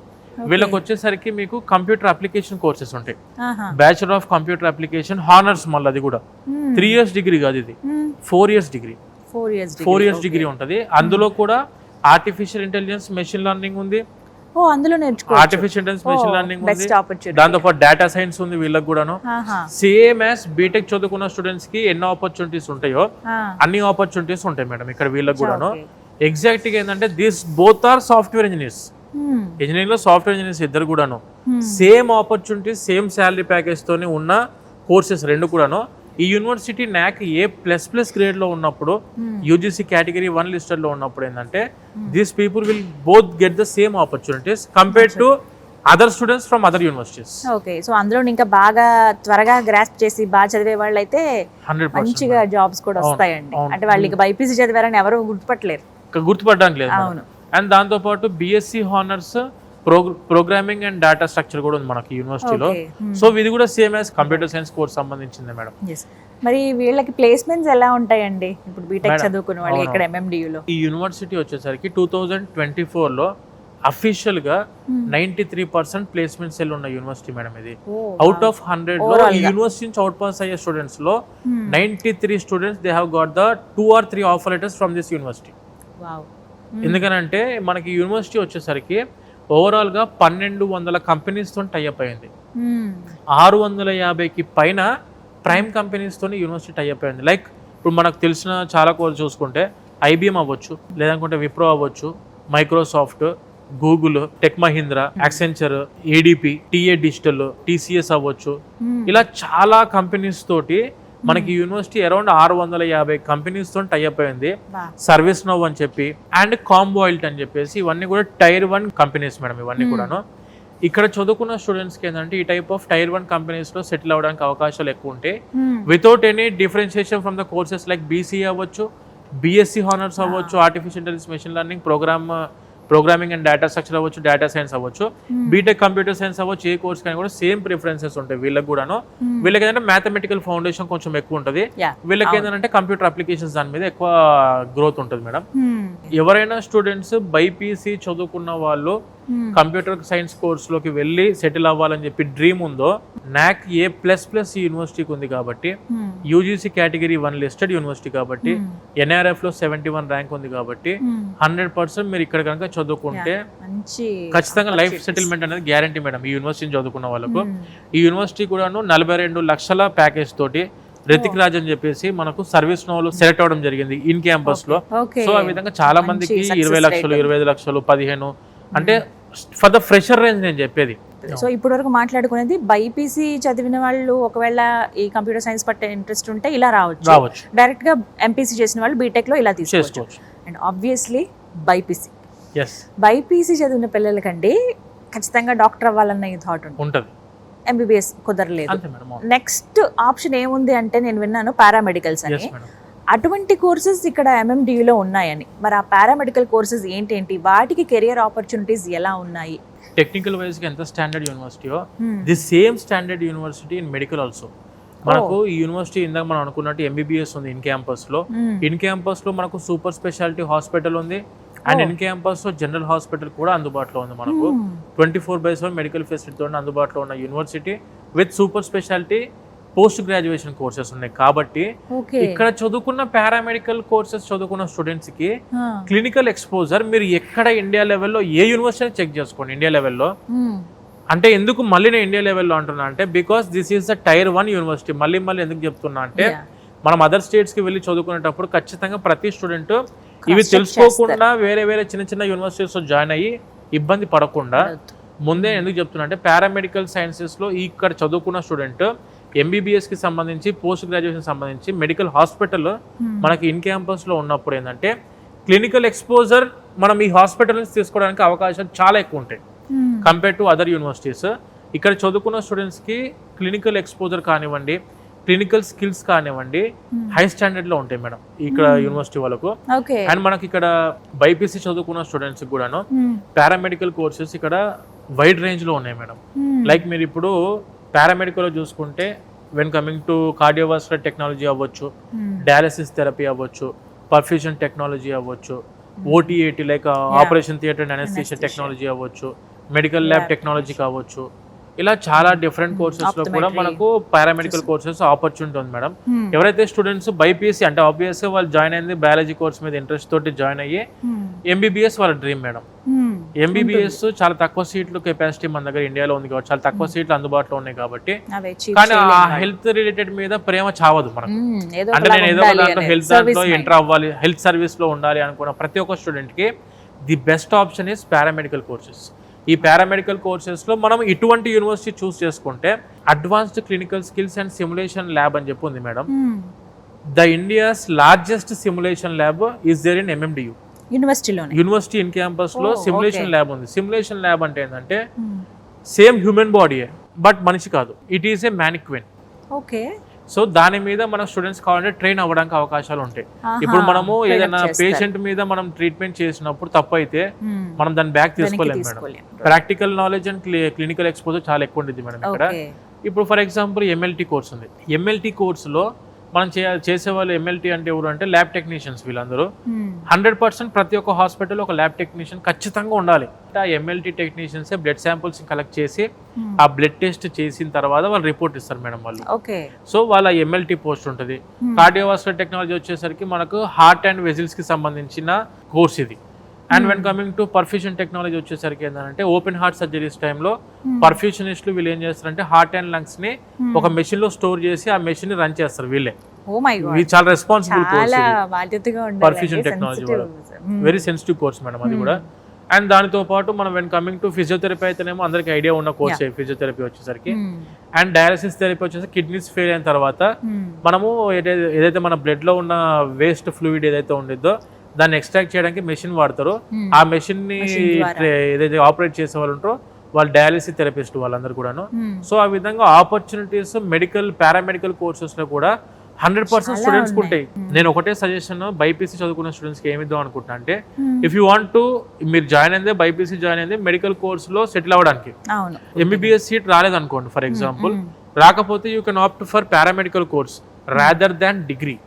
వీళ్ళకి వచ్చేసరికి మీకు కంప్యూటర్ అప్లికేషన్ కోర్సెస్ ఉంటాయి, bachelor of computer application honours, మళ్ళీ అది కూడా 3 years డిగ్రీ కాదు, ఇది 4 years డిగ్రీ, 4 years డిగ్రీ ఉంటుంది. అందులో కూడా ఆర్టిఫిషియల్ ఇంటెలిజెన్స్, మెషిన్ లెర్నింగ్ ఉంది, అందులో నేర్చుకోవచ్చు. ఆర్టిఫిషియల్ ఇంటెలిజెన్స్, మెషిన్ లెర్నింగ్ ఉంది, దాంతో పాటు డేటా సైన్స్ ఉంది వీళ్ళకి కూడాను. సేమ్ యాజ్ బీటెక్ చదువుకున్న స్టూడెంట్స్ కి ఎన్నో ఆపర్చునిటీస్ ఉంటాయో అన్ని ఆపర్చునిటీస్ ఉంటాయి మేడం ఇక్కడ వీళ్ళకి కూడాను. ఎగ్జాక్ట్ గా ఏంటంటే this both are software engineers, engineering లో సాఫ్ట్వేర్ ఇంజనీర్స్ ఇద్దరు కూడాను same opportunities, same salary package తోని ఉన్న కోర్సెస్ రెండు కూడాను. ఈ యూనివర్సిటీ NAC A++ గ్రేడ్ లో ఉన్నప్పుడు, యూజీసీ కేటగిరీ 1 లిస్టెడ్ లో ఉన్నప్పుడు ఏంటంటే these people will both get the same opportunities compared to other students from other universities. Okay, so అందులో ఇంకా బాగా త్వరగా గ్రాస్ప్ చేసి బాగా చదివే వాళ్ళు అయితే మంచిగా జాబ్స్ కూడా వస్తాయండి. అంటే వాళ్ళకి బైపీసీ చదివారని ఎవరు గుర్తుపట్టడానికి లేదు. అండ్ దాంతో పాటు BSc honours, programming and data structure కూడా ఉంది మనకి యూనివర్సిటీలో. సో ఇది కూడా same as computer science course సంబంధించింది మేడం. మరి వీళ్ళకి ప్లేస్మెంట్స్ ఎలా ఉంటాయండి ఇప్పుడు బీటెక్ చదువుకున్న వాళ్ళకి ఇక్కడ MMDUలో? ఈ యూనివర్సిటీ వచ్చేసరికి 2024లో అఫీషియల్ గా 93% ప్లేస్మెంట్స్ సెల్ ఉన్న యూనివర్సిటీ మేడం ఇది. అవుట్ ఆఫ్ 100 లో ఈ యూనివర్సిటీ నుంచి అవుట్ పాస్ అయ్యే స్టూడెంట్స్ లో 93 students they have got the 2 or 3 offer letters from this university. ఎందుకనంటే మనకి యూనివర్సిటీ వచ్చేసరికి ఓవరాల్ గా 1200 కంపెనీస్ తో టైఅప్ అయింది, 650కి పైన ప్రైమ్ కంపెనీస్ తోని యూనివర్సిటీ టైఅప్ అయింది. లైక్ ఇప్పుడు మనకు తెలిసిన చాలా కోర్స్ చూసుకుంటే IBM అవ్వచ్చు, లేదనుకుంటే విప్రో అవ్వచ్చు, Microsoft, Google, tech Mahindra, Accenture, ADP, TA digital, TCS అవ్వచ్చు. ఇలా చాలా కంపెనీస్ తోటి మనకి యూనివర్సిటీ అరౌండ్ 650 కంపెనీస్ తో టైఅప్ అయింది. సర్వీస్ నౌ అని చెప్పి అండ్ కాంబోయిల్ట్ అని చెప్పేసి ఇవన్నీ కూడా Tier 1 కంపెనీస్ మేడం. ఇవన్నీ కూడాను ఇక్కడ చదువుకున్న స్టూడెంట్స్ కి ఏంటంటే ఈ టైప్ ఆఫ్ Tier 1 కంపెనీస్ లో సెటిల్ అవ్వడానికి అవకాశాలు ఎక్కువ ఉంటాయి without any differentiation from the courses like BCA అవ్వచ్చు, BSc హానర్స్ అవ్వచ్చు, artificial intelligence, machine learning, programming and data structure అవ్వచ్చు, డేటా సైన్స్ అవ్వచ్చు, బీటెక్ కంప్యూటర్ సైన్స్ అవ్వచ్చు. ఏ కోర్స్ కానీ కూడా సేమ్ ప్రిఫరెన్సెస్ ఉంటాయి వీళ్ళకి కూడాను. వీళ్ళకి ఏంటంటే మ్యాథమెటికల్ ఫౌండేషన్ కొంచెం ఎక్కువ ఉంటుంది, వీళ్ళకి ఏంటంటే కంప్యూటర్ అప్లికేషన్స్ దాని మీద ఎక్కువ గ్రోత్ ఉంటుంది మేడం. ఎవరైనా స్టూడెంట్స్ బైపీసీ చదువుకున్న వాళ్ళు కంప్యూటర్ సైన్స్ కోర్స్ లోకి వెళ్ళి సెటిల్ అవ్వాలని చెప్పి డ్రీమ్ ఉందో NAC A++ ఈ యూనివర్సిటీకి ఉంది కాబట్టి, యూజీసీ కేటగిరీ 1 లిస్టెడ్ యూనివర్సిటీ కాబట్టి, NRF లో 71 ర్యాంక్ ఉంది కాబట్టి 100% మీరు ఇక్కడ కనుక చదువుకుంటే ఖచ్చితంగా లైఫ్ సెటిల్మెంట్ అనేది గ్యారంటీ మేడం ఈ యూనివర్సిటీని చదువుకున్న వాళ్ళకు. ఈ యూనివర్సిటీ కూడాను 42 లక్షల ప్యాకేజ్ తోటి రితిక్ రాజ్ అని చెప్పేసి మనకు సర్వీస్ నోలో సెలెక్ట్ అవ్వడం జరిగింది ఇన్ క్యాంపస్ లో. ఓకే. సో ఆ విధంగా చాలా మందికి మంచి 20 success లక్షలు rate. 25 లక్షలు 15 అంటే ఫర్ ద ఫ్రెషర్ రేంజ్ నేను చెప్పేది. సో ఇప్పటి వరకు మాట్లాడుకునేది బైపీసీ చదివిన వాళ్ళు ఒకవేళ ఈ కంప్యూటర్ సైన్స్ పట్టే ఇంట్రెస్ట్ ఉంటే ఇలా రావచ్చు, డైరెక్ట్ గా ఎంపీసీ చేసిన వాళ్ళు బీటెక్ లో ఇలా తీసుకోవచ్చు. చేసుకోవచ్చు. అండ్ ఆబ్వియస్లీ బైపీసీ ఎస్ బైపీసీ చదివిన పిల్లలకండి ఖచ్చితంగా డాక్టర్ అవ్వాలన్న ఈ థాట్ ఉంటుంది. ఎంబీబీఎస్ కుదరలేదు. అంతే మేడం. నెక్స్ట్ ఆప్షన్ ఏముంది అంటే నేను విన్నాను పారామెడికల్స్ అని. Yes madam. అటువంటి కోర్సెస్ ఇక్కడ MMDUలో ఉన్నాయని. మరి ఆ పారామెడికల్ కోర్సెస్ ఏంటి, వాటికి కెరియర్ ఆపర్చునిటీస్ ఎలా ఉన్నాయి? టెక్నికల్ వైజ్ గా ఎంత స్టాండర్డ్ యూనివర్సిటీయో the same standard university in medical also. మనకు ఈ యూనివర్సిటీ ఇందాక మనం అనుకున్నట్టు MBBS ఉంది ఇన్ క్యాంపస్ లో. ఇన్ క్యాంపస్ లో మనకు సూపర్ స్పెషాలిటీ హాస్పిటల్ ఉంది అండ్ ఇన్ క్యాంపస్ లో జనరల్ హాస్పిటల్ కూడా అందుబాటులో ఉంది. మనకు 24/7 మెడికల్ ఫెసిలిటీ అందుబాటులో ఉన్న university with super speciality post graduation courses ఉన్నాయి. కాబట్టి ఇక్కడ చదువుకున్న పారామెడికల్ కోర్సెస్ చదువుకున్న స్టూడెంట్స్ కి క్లినికల్ ఎక్స్పోజర్ మీరు ఎక్కడ ఇండియా లెవెల్లో ఏ యూనివర్సిటీ చెక్ చేసుకోండి. ఇండియా లెవెల్లో అంటే ఎందుకు మళ్ళీ నేను ఇండియా లెవెల్లో అంటున్నా అంటే because this is the Tier 1 university. మళ్ళీ ఎందుకు చెప్తున్నా అంటే మనం అదర్ స్టేట్స్ కి వెళ్ళి చదువుకునేటప్పుడు ఖచ్చితంగా ప్రతి స్టూడెంట్ ఇవి తెలుసుకోకుండా వేరే చిన్న యూనివర్సిటీస్ లో జాయిన్ అయ్యి ఇబ్బంది పడకుండా ముందే ఎందుకు చెప్తున్నా అంటే పారామెడికల్ సైన్సెస్ లో ఇక్కడ చదువుకున్న స్టూడెంట్ MBBS కి సంబంధించి పోస్ట్ గ్రాడ్యుయేషన్ సంబంధించి మెడికల్ హాస్పిటల్ మనకి ఇన్ క్యాంపస్ లో ఉన్నప్పుడు ఏంటంటే క్లినికల్ ఎక్స్పోజర్ మనం ఈ హాస్పిటల్ నుంచి తీసుకోవడానికి అవకాశాలు చాలా ఎక్కువ ఉంటాయి కంపేర్ టు అదర్ యూనివర్సిటీస్. ఇక్కడ చదువుకున్న స్టూడెంట్స్ కి క్లినికల్ ఎక్స్పోజర్ కానివ్వండి, క్లినికల్ స్కిల్స్ కానివ్వండి హై స్టాండర్డ్ లో ఉంటాయి మేడం ఇక్కడ యూనివర్సిటీ వాళ్ళకు. అండ్ మనకి ఇక్కడ బైపీసీ చదువుకున్న స్టూడెంట్స్ కూడాను పారామెడికల్ కోర్సెస్ ఇక్కడ వైడ్ రేంజ్ లో ఉన్నాయి మేడం. లైక్ మీరు ఇప్పుడు పారామెడికల్ లో చూసుకుంటే when coming to cardiovascular technology అవ్వచ్చు, డయాలసిస్ థెరపీ అవ్వచ్చు, పర్ఫ్యూజన్ టెక్నాలజీ అవ్వచ్చు, OT/AT like operation theatre and anaesthesia technology అవ్వచ్చు, మెడికల్ ల్యాబ్ టెక్నాలజీ కావచ్చు, ఇలా చాలా డిఫరెంట్ కోర్సెస్ లో కూడా మనకు పారామెడికల్ కోర్సెస్ ఆపర్చునిటీ ఉంది మేడం. ఎవరైతే స్టూడెంట్స్ బైపీసీ అంటే ఆబ్వియస్ గా వాళ్ళు జాయిన్ అయింది బయాలజీ కోర్స్ మీద ఇంట్రెస్ట్ తోటి జాయిన్ అయ్యి MBBS వాళ్ళ డ్రీమ్ మేడం. MBBS చాలా తక్కువ సీట్లు కెపాసిటీ మన దగ్గర ఇండియాలో ఉంది కాబట్టి చాలా తక్కువ సీట్లు అందుబాటులో ఉన్నాయి కాబట్టి, కానీ ఆ హెల్త్ రిలేటెడ్ మీద ప్రేమ చావదు మనకు. అంటే నేను ఏదో దాంట్లో హెల్త్ దాంట్లో ఎంటర్ అవ్వాలి, హెల్త్ సర్వీస్ లో ఉండాలి అనుకున్న ప్రతి ఒక్క స్టూడెంట్ కి the best option is paramedical courses. ఈ పారామెడికల్ కోర్సెస్ లో మనం ఇటువంటి యూనివర్సిటీ చూస్ చేసుకుంటే advanced clinical skills and simulation lab అని చెప్పి ఉంది madam. The India's largest simulation lab is there in MMDU university in campus లో సిమ్యులేషన్ ల్యాబ్ ఉంది. సిమ్యులేషన్ ల్యాబ్ అంటే ఏంటంటే సేమ్ హ్యూమన్ బాడీ బట్ మనిషి కాదు, it is a mannequin. So దాని మీద మన స్టూడెంట్స్ కావాలంటే ట్రైన్ అవ్వడానికి అవకాశాలు ఉంటాయి. ఇప్పుడు మనము ఏదైనా పేషెంట్ మీద మనం ట్రీట్మెంట్ చేసినప్పుడు తప్పు అయితే మనం దాన్ని బ్యాక్ తీసుకోలేము madam. Practical knowledge and clinical exposure చాలా ఎక్కువ ఉంటుంది మేడం ఇక్కడ. ఇప్పుడు ఫర్ ఎగ్జాంపుల్ MLT కోర్స్ ఉంది. MLT కోర్సులో మనం చేసేవాళ్ళు MLT అంటే ఎవరు అంటే ల్యాబ్ టెక్నీషియన్స్. వీళ్ళందరూ 100% ప్రతి ఒక్క హాస్పిటల్ ఒక ల్యాబ్ టెక్నీషియన్ ఖచ్చితంగా ఉండాలి. ఆ MLT technicians blood samples collect చేసి ఆ బ్లడ్ టెస్ట్ చేసిన తర్వాత వాళ్ళు రిపోర్ట్ ఇస్తారు మేడం వాళ్ళు. సో వాళ్ళ MLT పోస్ట్ ఉంటుంది. కార్డియోవాస్కులర్ టెక్నాలజీ వచ్చేసరికి మనకు హార్ట్ అండ్ వెజిల్స్ కి సంబంధించిన కోర్స్ ఇది. And when coming to perfusion technology వచ్చేసరికి ఏంటంటే ఓపెన్ హార్ట్ సర్జరీస్ టైంలో పర్ఫ్యూషనిస్టులు వీళ్ళు ఏం చేస్తారంటే హార్ట్ అండ్ లంగ్స్ ని ఒక మెషిన్ లో స్టోర్ చేసి ఆ మెషిన్ ని రన్ చేస్తారు వీళ్ళే. ఇది చాలా రెస్పాన్సిబుల్ కోర్స్ పర్ఫ్యూషన్ టెక్నాలజీ కూడా వెరీ సెన్సిటివ్ కోర్స్ మేడం అది కూడా. అండ్ దానితో పాటు మనం వెన్ కమింగ్ టు ఫిజియోథెరపీ అయితేనేమో అందరికి ఐడియా ఉన్న కోర్స్ ఫిజియోథెరపీ వచ్చేసరికి. అండ్ డయాలసిస్ థెరపీ వచ్చేసరికి కిడ్నీస్ ఫెయిల్ అయిన తర్వాత మనము ఏదైతే మన బ్లడ్ లో ఉన్న వేస్ట్ ఫ్లూయిడ్ ఏదైతే ఉండిద్దో దాన్ని ఎక్స్ట్రాక్ట్ చేయడానికి మెషిన్ వాడతారు. ఆ మెషిన్ ని ఏదైతే ఆపరేట్ చేసే వాళ్ళు ఉంటారో వాళ్ళు డయాలసిస్ థెరపిస్ట్ వాళ్ళందరూ కూడాను. సో ఆ విధంగా ఆపర్చునిటీస్ మెడికల్ పారామెడికల్ కోర్సెస్ లో కూడా 100% స్టూడెంట్స్ ఉంటాయి. నేను ఒకటే సజెషన్ బైపీసీ చదువుకున్న స్టూడెంట్స్ కి ఏమిద్దాం అనుకుంటున్నా అంటే ఇఫ్ యూ వాంట్ టు మీరు జాయిన్ అయిందే బైపీసీ జాయిన్ అయిందే మెడికల్ కోర్స్ లో సెటిల్ అవ్వడానికి. MBBS సీట్ రాలేదనుకోండి ఫర్ ఎగ్జాంపుల్, రాకపోతే you can opt for paramedical course rather than degree.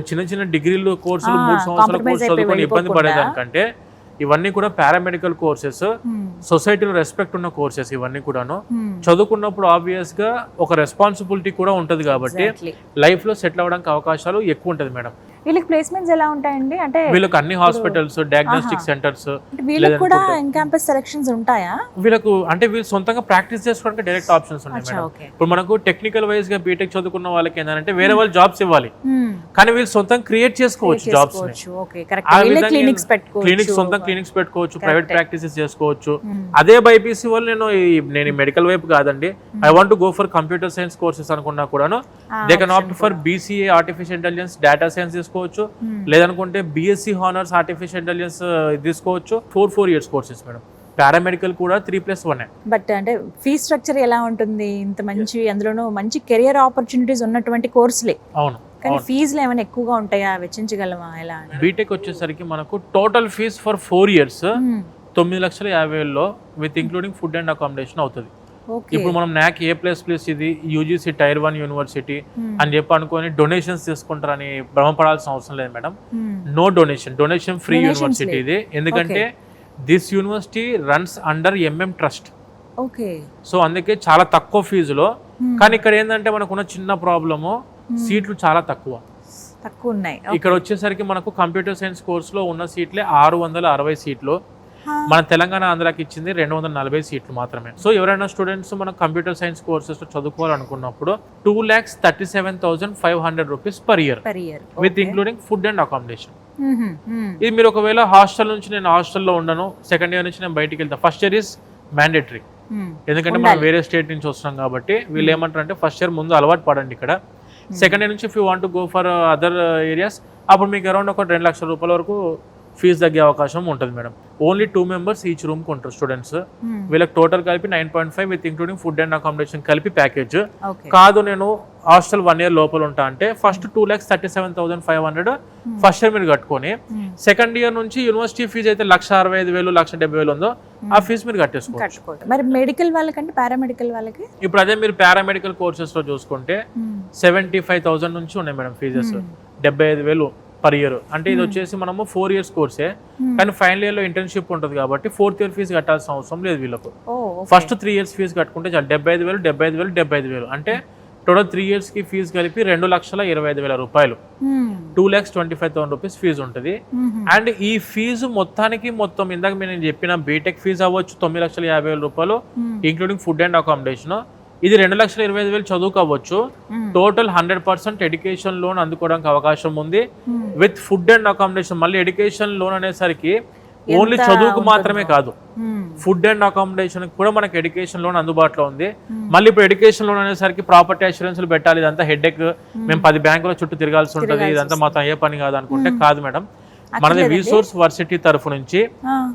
చిన్న డిగ్రీలు కోర్సులు 3 సంవత్సరాల కోర్సు చదువుకొని ఇబ్బంది పడేదానికంటే ఇవన్నీ కూడా పారామెడికల్ కోర్సెస్, సొసైటీలో రెస్పెక్ట్ ఉన్న కోర్సెస్ ఇవన్నీ కూడాను. చదువుకున్నప్పుడు ఆబ్వియస్ గా ఒక రెస్పాన్సిబిలిటీ కూడా ఉంటది కాబట్టి లైఫ్ లో సెటిల్ అవ్వడానికి అవకాశాలు ఎక్కువ ఉంటది మేడం. వీళ్ళకి ప్లేస్మెంట్స్ ఎలా ఉంటాయండి? అంటే వీళ్ళకి అన్ని హాస్పిటల్స్, డయాగ్నోస్టిక్ సెంటర్స్, వీళ్ళకి కూడా ఇన్ క్యాంపస్ సెలక్షన్స్ ఉంటాయా? వీళ్ళకు అంటే వీళ్ళు సొంతంగా ప్రాక్టీస్ చేసుకోవడానికి డైరెక్ట్ ఆప్షన్స్ ఉన్నాయి మేడం. ఓకే. ఇప్పుడు మనకు టెక్నికల్ వైజ్ గా బీటెక్ చదువుకున్న వాళ్ళకి ఏంటంటే వేరే వాళ్ళు జాబ్స్ ఇవ్వాలి, కానీ వీళ్ళు సొంతంగా క్రియేట్ చేసుకోవచ్చు జాబ్స్. Okay, correct. వీళ్ళే క్లినిక్స్ పెట్టుకోవచ్చు, క్లినిక్స్ సొంతం క్లినిక్స్ పెట్టుకోవచ్చు, ప్రైవేట్ ప్రాక్టీసెస్ చేసుకోవచ్చు. అదే బైపీసీ వాళ్ళు నేను మెడికల్ వైపు కాదండి, I want to go for computer science courses అనుకున్నా కూడాను they can opt for BCA artificial intelligence, data science తీసుకోవచ్చు, లేదనుకుంటే బీఎస్సీ హానర్స్ ఆర్టిఫిషియల్ ఇంటెలిజెన్స్ తీసుకోవచ్చు. 4 years కోర్సెస్ మేడం. పారామెడికల్ కూడా 3+1. బట్ అంటే ఫీ స్ట్రక్చర్ ఎలా ఉంటుంది? ఇంత మంచి, అందులోనూ మంచి కెరియర్ ఆపర్చునిటీస్ ఉన్నటువంటి కోర్సులే. అవును, కానీ ఫీజులు ఏమైనా ఎక్కువగా ఉంటాయా? వెచ్చించగలమా? ఎలా? బీటెక్ వచ్చేసరికి మనకు total fee for 4 years 9,50,000 with including food and accommodation అవుతుంది. ఇప్పుడు మనం NAC A++ ఇది UGC Tier 1 యూనివర్సిటీ అని చెప్పి అనుకొని డొనేషన్స్ తీసుకుంటారని భ్రమపడాల్సిన అవసరం లేదు madam. No donation free university ఇది. ఎందుకంటే this university runs under trust. Okay. So అందుకే చాలా తక్కువ ఫీజులో. కానీ ఇక్కడ ఏంటంటే మనకున్న చిన్న ప్రాబ్లము, సీట్లు చాలా తక్కువ ఉన్నాయి. ఇక్కడ వచ్చేసరికి మనకు కంప్యూటర్ సైన్స్ కోర్సులో ఉన్న సీట్లే 660 సీట్లు. మన తెలంగాణ ఆంధ్రాకి ఇచ్చింది 240 సీట్లు మాత్రమే. సో ఎవరైనా స్టూడెంట్స్ మన కంప్యూటర్ సైన్స్ కోర్సెస్ చదువుకోవాలనుకున్నప్పుడు 2,37,500 rupees per year with including food and accommodation. ఇది మీరు ఒకవేళ హాస్టల్ నుంచి, నేను హాస్టల్లో ఉండను, సెకండ్ ఇయర్ నుంచి నేను బయటికి వెళ్తాను, ఫస్ట్ ఇయర్ ఇస్ మ్యాండేటరీ. ఎందుకంటే మనం వేరే స్టేట్ నుంచి వస్తున్నాం కాబట్టి వీళ్ళు ఏమంటారు అంటే ఫస్ట్ ఇయర్ ముందు అలవాటు పడండి ఇక్కడ. సెకండ్ ఇయర్ నుంచి if you want to go for other areas, అప్పుడు మీకు అరౌండ్ ఒక 2 లక్షల రూపాయల వరకు ఫీజు తగ్గే అవకాశం ఉంటుంది madam. Only 2 members each room కొంటారు స్టూడెంట్స్. వీళ్ళకి టోటల్ కలిపి 9.5 with including food and accommodation కలిపి ప్యాకేజ్. కాదు నేను హాస్టల్ 1 year లోపల ఉంటా అంటే ఫస్ట్ 2,37,500 ఫస్ట్ ఇయర్ మీరు కట్టుకొని, సెకండ్ ఇయర్ నుంచి యూనివర్సిటీ ఫీజు అయితే 1,65,000 1,70,000 ఉందో ఆ ఫీజు మీరు కట్టేసుకోవచ్చు. మరి మెడికల్ వాళ్ళకంటే పారామెడికల్ వాళ్ళకి ఇప్పుడు అదే మీరు పారామెడికల్ కోర్సెస్ లో చూసుకుంటే 75,000 నుంచి ఉన్నాయి మేడం ఫీజెస్, 75,000 పర్ ఇయర్. అంటే ఇది వచ్చేసి మనము 4 years కోర్సే, కానీ ఫైనల్ ఇయర్ లో ఇంటర్న్షిప్ ఉంటుంది కాబట్టి 4th year ఫీజు కట్టాల్సిన అవసరం లేదు వీళ్ళకు. ఫస్ట్ 3 years ఫీజు కట్టుకుంటే చాలు, 75,000 అంటే టోటల్ 3 years కి ఫీజు కలిపి 2,25,000 రూపాయలు, 2,25,000 రూపీస్ ఫీజు ఉంటుంది. అండ్ ఈ ఫీజు మొత్తం ఇందాక నేను చెప్పిన బీటెక్ ఫీజు అవ్వచ్చు 9,50,000 రూపాయలు ఇంక్లూడింగ్ ఫుడ్ అండ్ అకామిడేషన్, ఇది 2,25,000 చదువుకు అవ్వచ్చు. టోటల్ 100% ఎడ్యుకేషన్ లోన్ అందుకోవడానికి అవకాశం ఉంది విత్ ఫుడ్ అండ్ అకామిడేషన్. మళ్ళీ ఎడ్యుకేషన్ లోన్ అనేసరికి ఓన్లీ చదువుకు మాత్రమే కాదు, ఫుడ్ అండ్ అకామిడేషన్ కూడా మనకి ఎడ్యుకేషన్ లోన్ అందుబాటులో ఉంది. మళ్ళీ ఇప్పుడు ఎడ్యుకేషన్ లోన్ అనేసరికి ప్రాపర్టీ అష్యూరెన్స్లు పెట్టాలి, ఇదంతా హెడ్ఏక్, మేము 10 బ్యాంకుల చుట్టూ తిరగాల్సి ఉంటుంది, ఇదంతా మాత్రం ఏ పని కాదు అనుకుంటే కాదు మేడం. మనది విసోర్స్ వర్సిటీ తరఫు నుంచి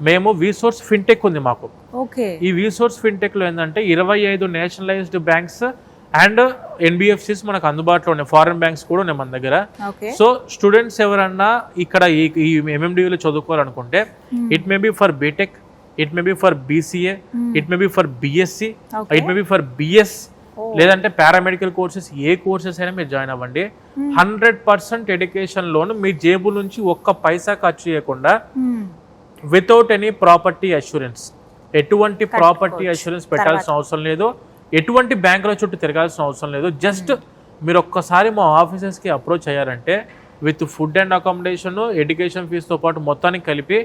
మేము విసోర్స్ ఫిన్టెక్ ఉంది మాకు. ఈ విసోర్స్ ఫిన్టెక్ లో ఏంటంటే 25 నేషనలైజ్డ్ బ్యాంక్స్ అండ్ NBFCs మనకు అందుబాటులో ఉన్నాయి, ఫారెన్ బ్యాంక్స్ కూడా ఉన్నాయి మన దగ్గర. సో స్టూడెంట్స్ ఎవరన్నా ఇక్కడ ఈ MMDUలో చదువుకోవాలనుకుంటే it may be for BTech, it may be for BCA, it may be for BSc, it may be for BS, లేదంటే పారామెడికల్ కోర్సెస్, ఏ కోర్సెస్ అయినా మీరు జాయిన్ అవ్వండి. 100% ఎడ్యుకేషన్ లోన్ మీ జేబు నుంచి ఒక్క పైసా ఖర్చు చేయకుండా వితౌట్ ఎనీ ప్రాపర్టీ అష్యూరెన్స్. ఎటువంటి ప్రాపర్టీ అష్యూరెన్స్ పెట్టాల్సిన అవసరం లేదు, ఎటువంటి బ్యాంకుల చుట్టూ తిరగాల్సిన అవసరం లేదు. జస్ట్ మీరు ఒక్కసారి మా ఆఫీసెస్కి అప్రోచ్ అయ్యారంటే with food and accommodation, education ఫీజుతో పాటు మొత్తానికి కలిపి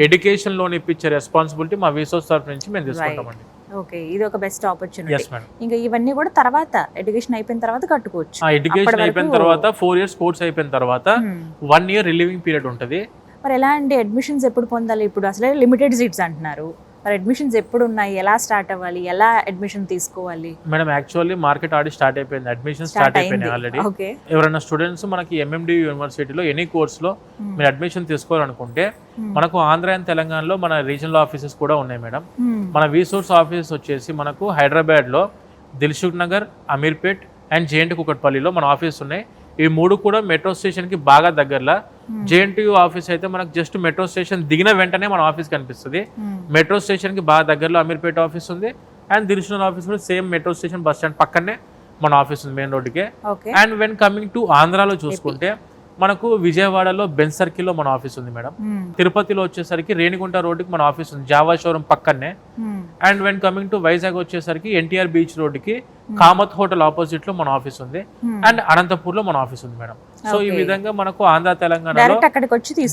ఎడ్యుకేషన్ లోన్ ఇప్పించే రెస్పాన్సిబిలిటీ మా విసోర్స్ తరఫు నుంచి మేము తీసుకుంటామండి. ఓకే, ఇది ఒక బెస్ట్ ఆపర్చునిటీ. ఇంకా ఇవన్నీ కూడా తర్వాత ఎడ్యుకేషన్ అయిపోయిన తర్వాత కట్టుకోవచ్చు. ఎడ్యుకేషన్ అయిపోయిన తర్వాత 4 years కోర్స్ అయిపోయిన తర్వాత 1 year రిలీవింగ్ పీరియడ్ ఉంటుంది. మరి ఎలా అండి అడ్మిషన్స్ ఎప్పుడు పొందాలి? ఇప్పుడు అసలే లిమిటెడ్ సీట్స్ అంటున్నారు, మరి అడ్మిషన్స్ ఎప్పుడు ఉన్నాయి, ఎలా స్టార్ట్ అవ్వాలి, ఎలా అడ్మిషన్ తీసుకోవాలి? Madam actually market already start అయిపోయింది, అడ్మిషన్ స్టార్ట్ అయిపోయినాయి ఆల్రెడీ. ఎవరైనా స్టూడెంట్స్ మనకి MMDU యూనివర్సిటీలో ఎనీ కోర్సులో మీరు అడ్మిషన్ తీసుకోవాలనుకుంటే మనకు ఆంధ్ర అండ్ తెలంగాణలో మన రీజనల్ ఆఫీసెస్ కూడా ఉన్నాయి మేడం. మన విసోర్స్ ఆఫీసెస్ వచ్చేసి మనకు హైదరాబాద్ లో దిల్సుఖ్ నగర్, అమీర్పేట్ అండ్ JNT కుకట్పల్లిలో మన ఆఫీస్ ఉన్నాయి. ఈ 3 కూడా మెట్రో స్టేషన్ కి బాగా దగ్గరలో. JNTU ఆఫీస్ అయితే మనకు జస్ట్ మెట్రో స్టేషన్ దిగిన వెంటనే మన ఆఫీస్ కనిపిస్తుంది. మెట్రో స్టేషన్ కి బాగా దగ్గరలో అమీర్పేట ఆఫీస్ ఉంది. అండ్ దిల్సుఖ్ నగర్ ఆఫీస్ కూడా same metro station bus stand పక్కనే మన ఆఫీస్ ఉంది, మెయిన్ రోడ్డుకే. అండ్ వెన్ కమింగ్ టు ఆంధ్రాలో చూసుకుంటే మనకు విజయవాడలో బెన్ సర్కిల్లో మన ఆఫీస్ ఉంది మేడం. తిరుపతిలో వచ్చేసరికి రేణిగుంట రోడ్డుకి మన ఆఫీస్ ఉంది, జావా షోరూమ్ పక్కనే. And when coming to Vizag వచ్చేసరికి ఎన్టీఆర్ బీచ్ రోడ్డుకి కామత్ హోటల్ ఆపోజిట్ లో మన ఆఫీస్ ఉంది. అండ్ అనంతపూర్ లో మన ఆఫీస్ ఉంది మేడం. సో ఈ విధంగా మనకు ఆంధ్ర తెలంగాణలో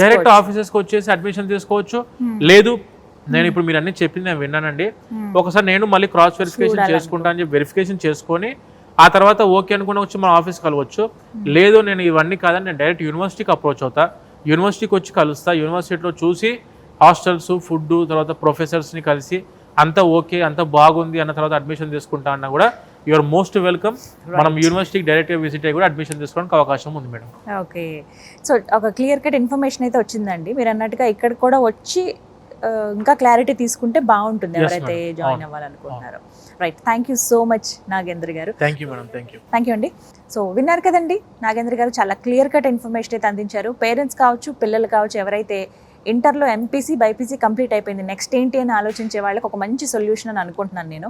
డైరెక్ట్ ఆఫీసెస్ కి వచ్చేసి అడ్మిషన్ తీసుకోవచ్చు. లేదు నేను ఇప్పుడు మీరు అన్ని చెప్పింది నేను విన్నానండి, ఒకసారి నేను మళ్ళీ క్రాస్ వెరిఫికేషన్ చేసుకుంటా అని చెప్పి వెరిఫికేషన్ చేసుకొని ఆ తర్వాత ఓకే అనుకుని వచ్చి మన ఆఫీస్ కలవచ్చు. లేదు నేను ఇవన్నీ కాదని నేను డైరెక్ట్ యూనివర్సిటీకి అప్రోచ్ అవుతా, యూనివర్సిటీకి వచ్చి కలుస్తా, యూనివర్సిటీలో చూసి హాస్టల్స్, ఫుడ్, తర్వాత ప్రొఫెసర్స్ని కలిసి అంతా ఓకే అంతా బాగుంది అన్న తర్వాత అడ్మిషన్ తీసుకుంటా అన్నా కూడా యూఆర్ మోస్ట్ వెల్కమ్. మనం యూనివర్సిటీకి డైరెక్ట్గా విజిట్ అయ్యి కూడా అడ్మిషన్ తీసుకోవడానికి అవకాశం ఉంది మేడం. ఓకే, సో ఒక క్లియర్ కట్ ఇన్ఫర్మేషన్ అయితే వచ్చిందండి. మీరు అన్నట్టుగా ఇక్కడ కూడా వచ్చి ఇంకా క్లారిటీ తీసుకుంటే బాగుంటుంది ఎవరైతే జాయిన్ అవ్వాలనుకుంటున్నారో. Right, thank you so much Nagendra గారు. Thank you madam. Thank you అండి. సో విన్నారు కదండి, నాగేంద్ర గారు చాలా క్లియర్ కట్ ఇన్ఫర్మేషన్ అయితే అందించారు. పేరెంట్స్ కావచ్చు, పిల్లలు కావచ్చు, ఎవరైతే ఇంటర్లో ఎంపీసీ బైపీసీ కంప్లీట్ అయిపోయింది, నెక్స్ట్ ఏంటి అని ఆలోచించే వాళ్ళకి ఒక మంచి సొల్యూషన్ అని అనుకుంటున్నాను నేను.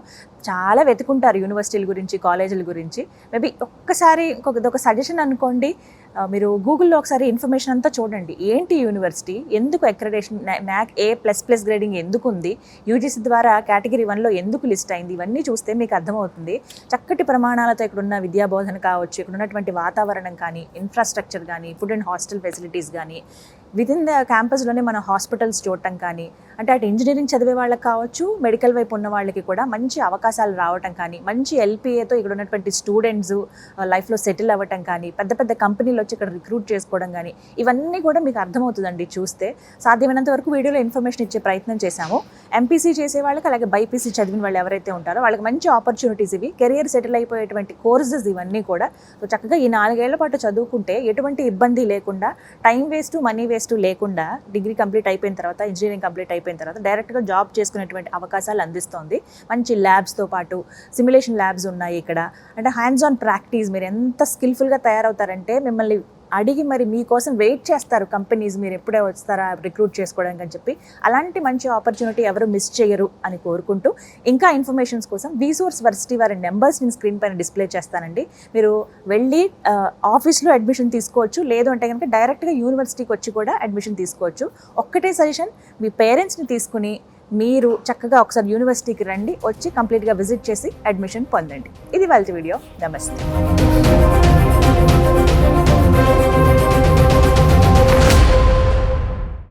చాలా వెతుకుంటారు యూనివర్సిటీల గురించి, కాలేజీల గురించి. మేబీ ఒక్కసారి ఒక సజెషన్ అనుకోండి, మీరు గూగుల్లో ఒకసారి ఇన్ఫర్మేషన్ అంతా చూడండి. ఏంటి యూనివర్సిటీ, ఎందుకు అక్రెడిటేషన్, NAC A++ గ్రేడింగ్ ఎందుకు ఉంది, యూజీసీ ద్వారా కేటగిరీ 1లో ఎందుకు లిస్ట్ అయింది, ఇవన్నీ చూస్తే మీకు అర్థమవుతుంది. చక్కటి ప్రమాణాలతో ఇక్కడున్న విద్యాబోధన కావచ్చు, ఇక్కడ ఉన్నటువంటి వాతావరణం కానీ, ఇన్ఫ్రాస్ట్రక్చర్ కానీ, ఫుడ్ అండ్ హాస్టల్ ఫెసిలిటీస్ కానీ, వితిన్ ద క్యాంపస్లోనే మన హాస్పిటల్స్ చూడటం కానీ, అంటే అటు ఇంజనీరింగ్ చదివే వాళ్ళకి కావచ్చు, మెడికల్ వైపు ఉన్న వాళ్ళకి కూడా మంచి అవకాశాలు రావటం కానీ, మంచి LPAతో ఇక్కడ ఉన్నటువంటి స్టూడెంట్స్ లైఫ్లో సెటిల్ అవ్వటం కానీ, పెద్ద పెద్ద కంపెనీలు వచ్చి ఇక్కడ రిక్రూట్ చేసుకోవడం కానీ, ఇవన్నీ కూడా మీకు అర్థమవుతుందండి చూస్తే. సాధ్యమైనంత వరకు వీడియోలో ఇన్ఫర్మేషన్ ఇచ్చే ప్రయత్నం చేశాము. ఎంపీసీ చేసే వాళ్ళకి, అలాగే బైపీసీ చదివిన వాళ్ళు ఎవరైతే ఉంటారో వాళ్ళకి మంచి ఆపర్చునిటీస్ ఇవి, కెరియర్ సెటిల్ అయిపోయేటువంటి కోర్సెస్ ఇవన్నీ కూడా. సో చక్కగా ఈ 4 ఏళ్ల పాటు చదువుకుంటే ఎటువంటి ఇబ్బంది లేకుండా, టైం వేస్ట్, మనీ వేస్ట్ లేకుండా, డిగ్రీ కంప్లీట్ అయిపోయిన తర్వాత, ఇంజనీరింగ్ కంప్లీట్ అయిపోయిన తర్వాత డైరెక్ట్గా జాబ్ చేసుకునేటువంటి అవకాశాలు అందిస్తోంది. మంచి ల్యాబ్స్తో పాటు సిమ్యులేషన్ ల్యాబ్స్ ఉన్నాయి ఇక్కడ. అంటే హ్యాండ్స్ ఆన్ ప్రాక్టీస్, మీరు ఎంత స్కిల్ఫుల్గా తయారవుతారంటే మిమ్మల్ని అడిగి మరి మీకోసం వెయిట్ చేస్తారు కంపెనీస్, మీరు ఎప్పుడే వస్తారా రిక్రూట్ చేసుకోవడానికి అని చెప్పి. అలాంటి మంచి ఆపర్చునిటీ ఎవరు మిస్ చేయరు అని కోరుకుంటూ, ఇంకా ఇన్ఫర్మేషన్స్ కోసం విసోర్స్ వర్సిటీ వారి నెంబర్స్ నేను స్క్రీన్ పైన డిస్ప్లే చేస్తానండి. మీరు వెళ్ళి ఆఫీస్లో అడ్మిషన్ తీసుకోవచ్చు, లేదు అంటే కనుక డైరెక్ట్గా యూనివర్సిటీకి వచ్చి కూడా అడ్మిషన్ తీసుకోవచ్చు. ఒక్కటే సజెషన్, మీ పేరెంట్స్ని తీసుకుని మీరు చక్కగా ఒకసారి యూనివర్సిటీకి రండి, వచ్చి కంప్లీట్గా విజిట్ చేసి అడ్మిషన్ పొందండి. ఇది వాళ్ళ వీడియో. నమస్తే.